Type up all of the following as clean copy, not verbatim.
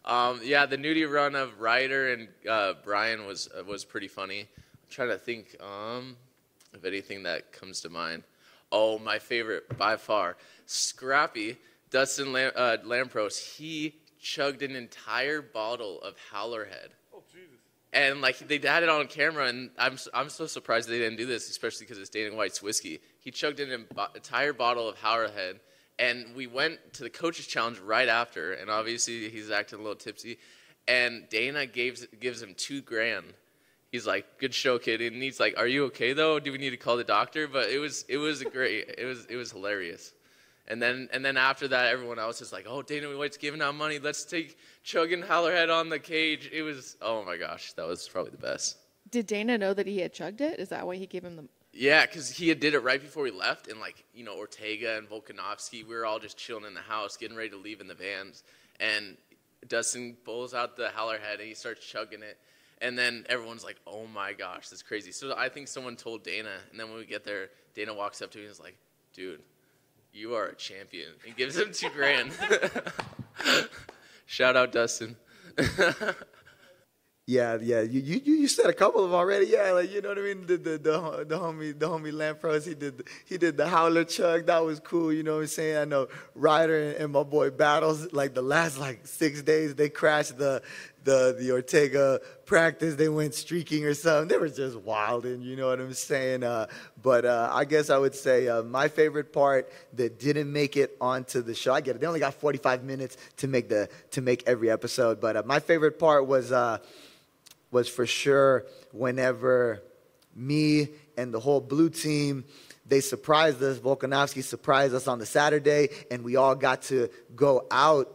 Yeah, the nudie run of Ryder and Bryan was pretty funny. I'm trying to think of anything that comes to mind. Oh, my favorite by far, Scrappy, Dustin Lampros. He chugged an entire bottle of Howler Head. Oh, Jesus. And like they had it on camera, and I'm so surprised they didn't do this, especially because it's Dana White's whiskey. He chugged an entire bottle of Howler Head. And we went to the coaches challenge right after, and obviously he's acting a little tipsy. And Dana gives him $2,000. He's like, "Good show, kid." And he's like, "Are you okay though? Do we need to call the doctor?" But it was great. It was hilarious. And then after that, everyone else is like, "Oh, Dana White's giving out money. Let's take chugging Howler Head on the cage." It was, oh my gosh, that was probably the best. Did Dana know that he had chugged it? Is that why he gave him the? Yeah, because he did it right before we left, and Ortega and Volkanovski, we were all just chilling in the house, getting ready to leave in the vans, and Dustin pulls out the Howler Head, and he starts chugging it, and then everyone's like, "Oh my gosh, that's crazy." So I think someone told Dana, and then when we get there, Dana walks up to me and is like, "Dude, you are a champion," and gives him $2,000. Shout out, Dustin. Yeah. You said a couple of them already. Yeah, like you know what I mean. The homie Lampros, he did the Howler chug. That was cool. You know what I'm saying. I know Ryder and my boy Battles. Like the last 6 days, they crashed the Ortega practice. They went streaking or something. They were just wilding. You know what I'm saying. But I guess I would say my favorite part that didn't make it onto the show. I get it. They only got 45 minutes to make every episode. But my favorite part was for sure whenever me and the whole blue team, they surprised us. Volkanovski surprised us on the Saturday, and we all got to go out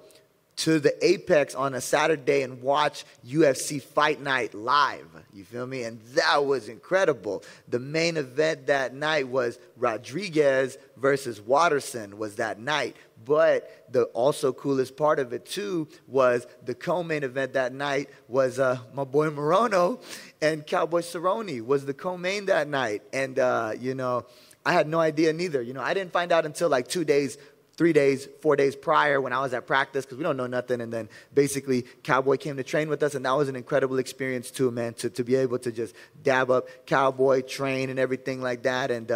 to the Apex on a Saturday and watch UFC Fight Night live. You feel me? And that was incredible. The main event that night was Rodriguez versus Watterson was that night. But the also coolest part of it, too, was the co-main event that night was my boy Morono and Cowboy Cerrone was the co-main that night. And, I had no idea neither. I didn't find out until 2 days, 3 days, 4 days prior when I was at practice because we don't know nothing. And then basically Cowboy came to train with us, and that was an incredible experience too, man, to be able to just dab up Cowboy, train and everything like that. And,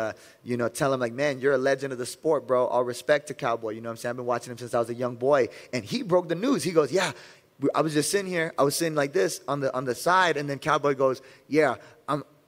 tell him man, you're a legend of the sport, bro. All respect to Cowboy. You know what I'm saying? I've been watching him since I was a young boy. And he broke the news. He goes, yeah, I was just sitting here. I was sitting like this on the side. And then Cowboy goes, yeah,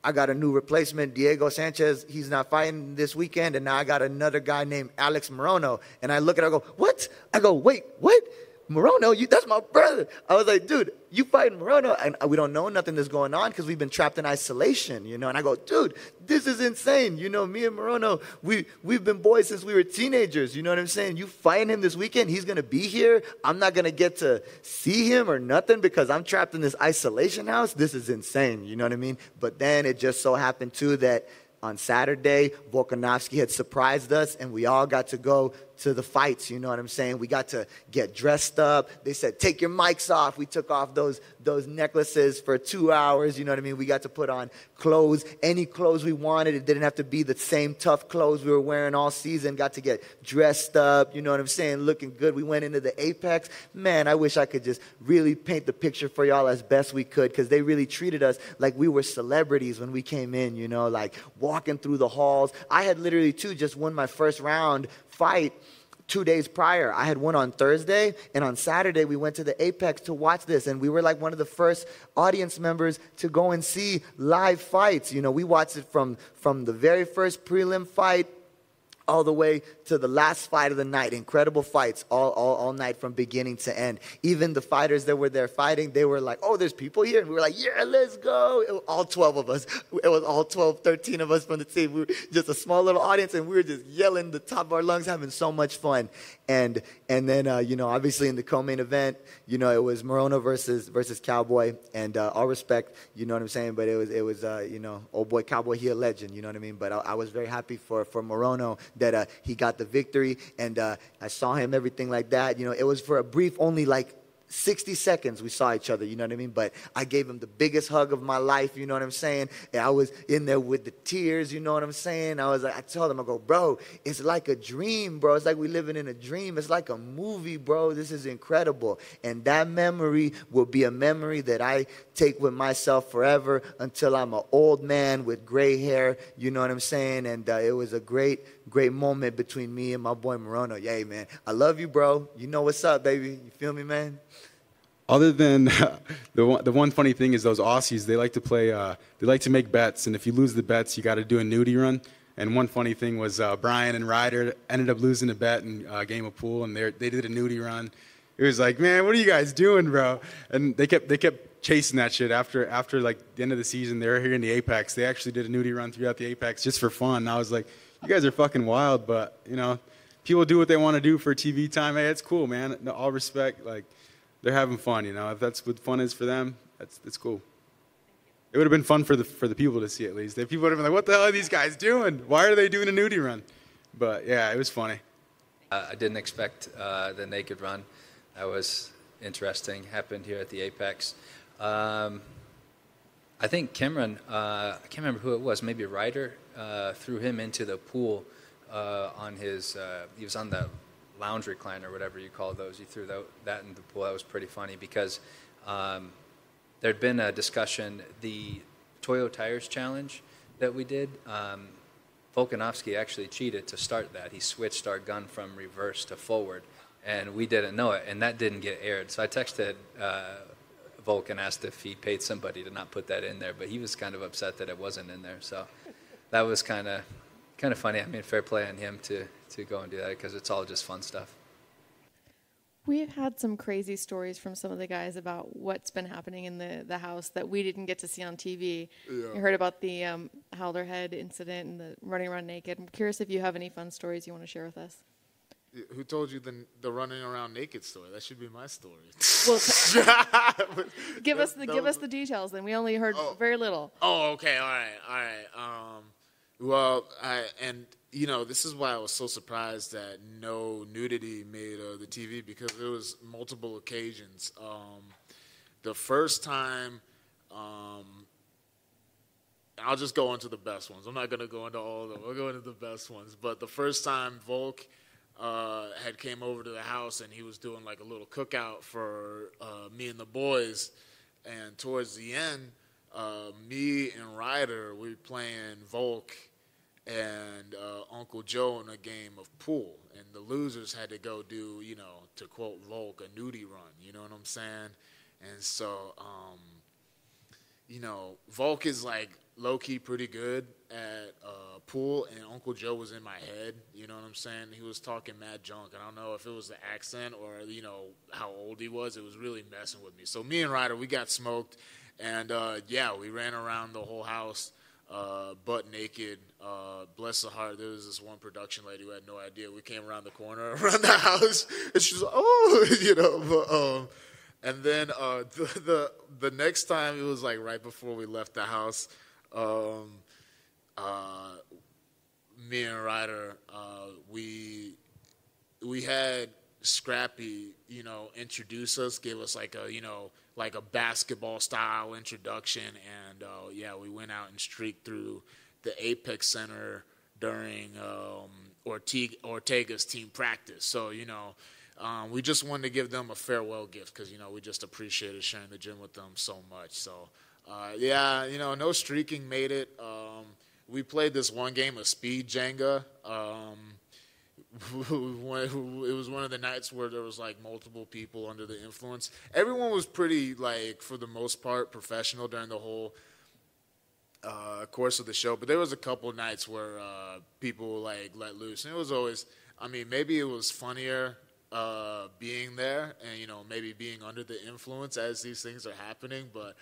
I got a new replacement, Diego Sanchez. He's not fighting this weekend. And now I got another guy named Alex Morono. And I look at him, I go, what? I go, wait, what? Morono, that's my brother. I was like, dude, you fighting Morono? And we don't know nothing that's going on because we've been trapped in isolation, And I go, dude, this is insane. Me and Morono, we've been boys since we were teenagers. You know what I'm saying? You fighting him this weekend, he's going to be here. I'm not going to get to see him or nothing because I'm trapped in this isolation house. This is insane. You know what I mean? But then it just so happened, too, that on Saturday, Volkanovski had surprised us, and we all got to go to the fights, you know what I'm saying? We got to get dressed up. They said, take your mics off. We took off those necklaces for 2 hours, you know what I mean? We got to put on clothes, any clothes we wanted. It didn't have to be the same tough clothes we were wearing all season. Got to get dressed up, you know what I'm saying? Looking good. We went into the Apex. Man, I wish I could just really paint the picture for y'all as best we could because they really treated us like we were celebrities when we came in, walking through the halls. I had literally, too, just won my first round fight 2 days prior. I had one on Thursday, and on Saturday we went to the Apex to watch this, and we were like one of the first audience members to go and see live fights. We watched it from the very first prelim fight all the way to the last fight of the night. Incredible fights all night from beginning to end. Even the fighters that were there fighting, they were like, oh, there's people here. And we were like, yeah, let's go. It was all 12 of us. It was all 12, 13 of us from the team. We were just a small little audience, and we were just yelling the top of our lungs, having so much fun. And then, obviously in the co-main event, it was Morono versus Cowboy. And all respect, you know what I'm saying? But it was old boy Cowboy, he a legend, you know what I mean? But I was very happy for Morono that he got the victory, and I saw him, everything like that. It was for a brief, only 60 seconds we saw each other, you know what I mean? But I gave him the biggest hug of my life, you know what I'm saying? And I was in there with the tears, you know what I'm saying? I told him, I go, bro, it's like a dream, bro. It's like we living in a dream. It's like a movie, bro. This is incredible. And that memory will be a memory that I take with myself forever until I'm an old man with gray hair, you know what I'm saying? And it was a great moment between me and my boy Morono. Yay, man. I love you, bro. You know what's up, baby. You feel me, man? Other than the one funny thing is those Aussies, they like to play, they like to make bets, and if you lose the bets, you got to do a nudie run. And one funny thing was Bryan and Ryder ended up losing a bet in a game of pool, and they did a nudie run. It was like, man, what are you guys doing, bro? And they kept chasing that shit after like the end of the season. They were here in the Apex. They actually did a nudie run throughout the Apex just for fun. And I was like, you guys are fucking wild, but you know, people do what they want to do for TV time. Hey, it's cool, man. No, all respect, like. They're having fun, you know. If that's what fun is for them, that's cool. It would have been fun for the people to see at least. The people would have been like, "What the hell are these guys doing? Why are they doing a nudie run?" But yeah, it was funny. I didn't expect the naked run. That was interesting. Happened here at the Apex. I think Cameron, I can't remember who it was. Maybe Ryder threw him into the pool on his. He was on the lounge recliner, or whatever you call those. He threw that in the pool. That was pretty funny because there'd been a discussion, the Toyo Tires Challenge that we did, Volkanovski actually cheated to start that. He switched our gun from reverse to forward, and we didn't know it, and that didn't get aired. So I texted Volk and asked if he paid somebody to not put that in there, but he was kind of upset that it wasn't in there. So that was kind of funny. I mean, fair play on him to go and do that because it's all just fun stuff. We've had some crazy stories from some of the guys about what's been happening in the house that we didn't get to see on TV. Yeah. You heard about the Howler Head incident and the running around naked. I'm curious if you have any fun stories you want to share with us. Who told you the running around naked story? That should be my story. Well, give us the details. Then we only heard very little. Oh, okay, all right. Well, you know, this is why I was so surprised that no nudity made the TV, because there was multiple occasions. The first time, I'll just go into the best ones. I'm not going to go into all of them. I'll go into the best ones. But the first time Volk had came over to the house and he was doing like a little cookout for me and the boys. And towards the end, me and Ryder, we were playing Volk and Uncle Joe in a game of pool, and the losers had to go do, you know, to quote Volk, a nudie run, you know what I'm saying? And so, you know, Volk is like low-key pretty good at pool, and Uncle Joe was in my head, you know what I'm saying? He was talking mad junk, and I don't know if it was the accent or, you know, how old he was. It was really messing with me. So me and Ryder, we got smoked, and, yeah, we ran around the whole house. Butt naked, bless her heart. There was this one production lady who had no idea. We came around the corner, around the house, and she was like, "Oh," you know. But, and then the next time, it was like right before we left the house. Me and Ryder, we had Scrappy, you know, introduce us, give us like a, you know, like a basketball style introduction, and yeah, we went out and streaked through the Apex Center during Ortega's team practice. So, you know, we just wanted to give them a farewell gift because, you know, we just appreciated sharing the gym with them so much. So, yeah, you know, no streaking made it. We played this one game of speed Jenga. It was one of the nights where there was like multiple people under the influence. Everyone was pretty, like, for the most part, professional during the whole course of the show, but there was a couple nights where people like let loose, and it was always, I mean, maybe it was funnier being there and, you know, maybe being under the influence as these things are happening. But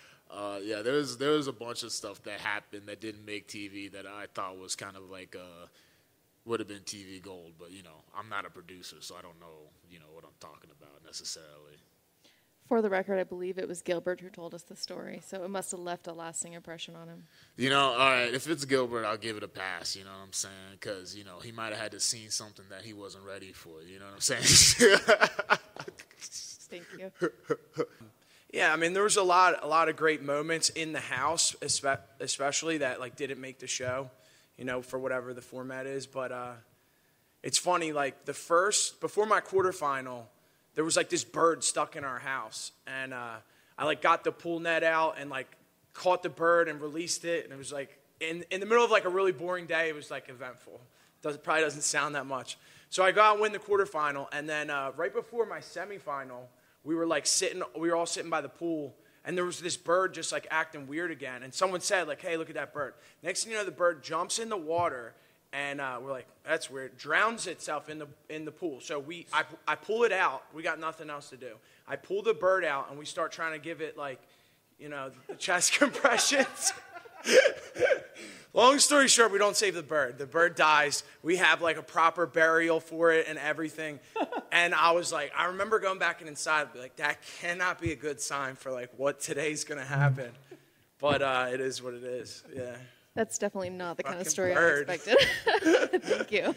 yeah, there was a bunch of stuff that happened that didn't make TV that I thought was kind of like would have been TV gold. But, you know, I'm not a producer, so I don't know, you know, what I'm talking about necessarily. For the record, I believe it was Gilbert who told us the story, so it must have left a lasting impression on him. You know, all right, if it's Gilbert, I'll give it a pass, you know what I'm saying? Because, you know, he might have had to see something that he wasn't ready for, you know what I'm saying? Thank you. Yeah, I mean, there was a lot of great moments in the house, especially that like didn't make the show, you know, for whatever the format is. But it's funny, like before my quarterfinal, there was like this bird stuck in our house, and I like got the pool net out and like caught the bird and released it, and it was like in the middle of like a really boring day, it was like eventful. Probably doesn't sound that much. So I go out and win the quarterfinal, and then right before my semifinal, we were all sitting by the pool, and there was this bird just like acting weird again. And someone said like, "Hey, look at that bird." Next thing you know, the bird jumps in the water, and we're like, "That's weird." Drowns itself in the pool. So I pull it out. We got nothing else to do. I pull the bird out, and we start trying to give it like, you know, the chest compressions. Long story short, we don't save the bird. The bird dies. We have like a proper burial for it and everything. And I was like, I remember going back inside and be like, that cannot be a good sign for like what today's gonna happen. But it is what it is. Yeah. That's definitely not the kind of Fucking story bird. I expected. Thank you.